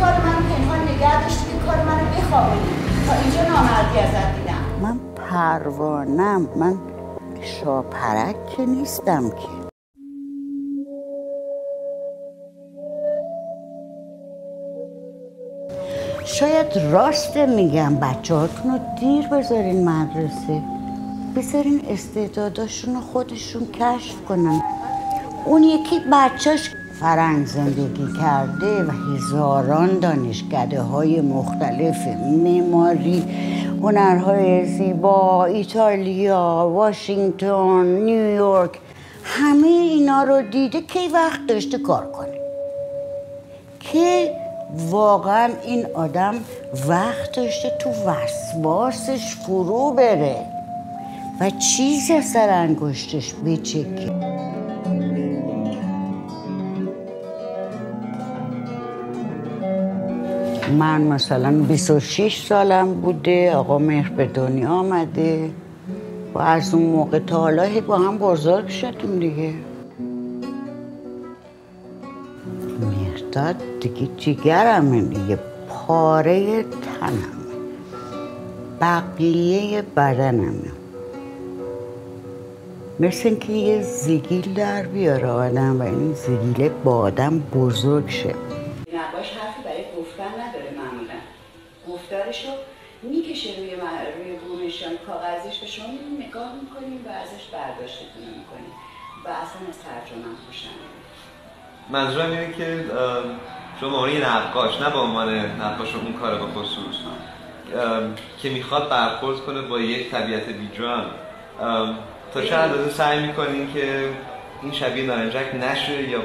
کار منو پنهان نگه داشتی که کار منو بخوابونی تا اینجا نامردی ازت دیدم. من پروانم، من شاپرک که نیستم که. شاید راست میگم بچه هاتون رو دیر بذارین مدرسه، بذارین استعداداشون رو خودشون کشف کنن. اون یکی بچهش فرنگ زندگی کرده و هزاران دانشکده های مختلف، معماری، هنرهای زیبا، ایتالیا، واشنگتن، نیویورک، همه اینا رو دیده. کی وقت داشته کار کنه؟ که واقعا این آدم وقت داشته تو وسواسش فرو بره و چیزی از سر انگشتش بچکه. من مثلا 26 سالم بوده آقا مهر به دنیا آمده و از اون موقع تا حالا با هم بزرگ شدیم دیگه. مهرداد دیگه جگرمه دیگه، پاره تنمه، بقیه بدنمه. مثل اینکه یه زگیل در بیاره آدم و این زگیله با آدم بزرگ شه. نقاش حرفی برای گفتن نداره معمولا. گفتارشو میکشه روی بومشان کاغذش و شما نگاه میکنیم و ازش برداشتتون میکنیم و اصلا از ترجمه خوشم نمیاد. منظورم اینه که شما یه نقاش، نه به عنوان نقاش اون کار به خصوص که میخواد برخورد کنه با یک طبیعت بیجان، تا چه اندازه سعی میکنین که این شبیه نارنجک نشه یا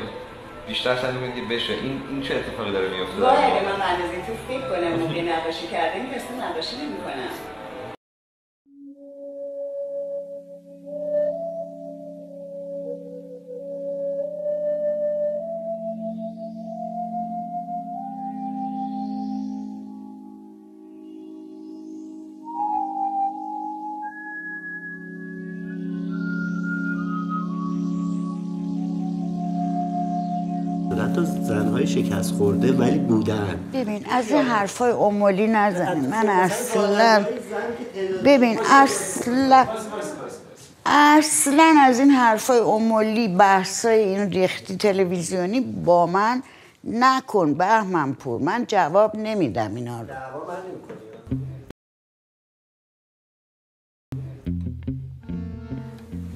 بیشتر سعی میکنین که بشه؟ این چه اتفاقی داره میفته؟ وای اگه من اندازه تو فکر کنم موقع نقاشی کردن اصلا نقاشی نمیکنم. حتی زنهای شکست خورده ولی بودن. ببین از این حرفای امولی نزنی، من اصلا ببین اصلا از این حرفای امولی بحثای این ریختی تلویزیونی با من نکن بهمن پور، من جواب نمیدم اینا رو.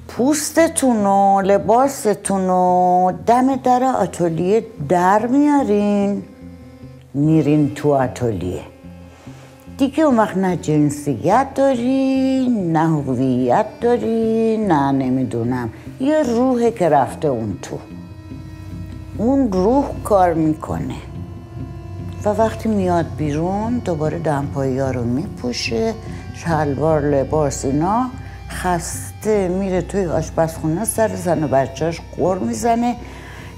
پوستتون و لباستون و دم در آتلیه در میارین، میرین تو آتلیه دیگه. اون وقت نه جنسیت داری، نه هویت داری، نه نمیدونم، یه روحه که رفته اون تو. اون روح کار میکنه و وقتی میاد بیرون دوباره دمپایی‌ها رو میپوشه، شلوار لباس اینا، خسته میره توی آشپزخونه سر زن و بچه‌اش غر میزنه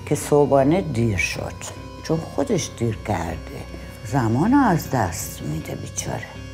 که صبحانه دیر شد، چون خودش دیر کرده، زمان از دست میده بیچاره.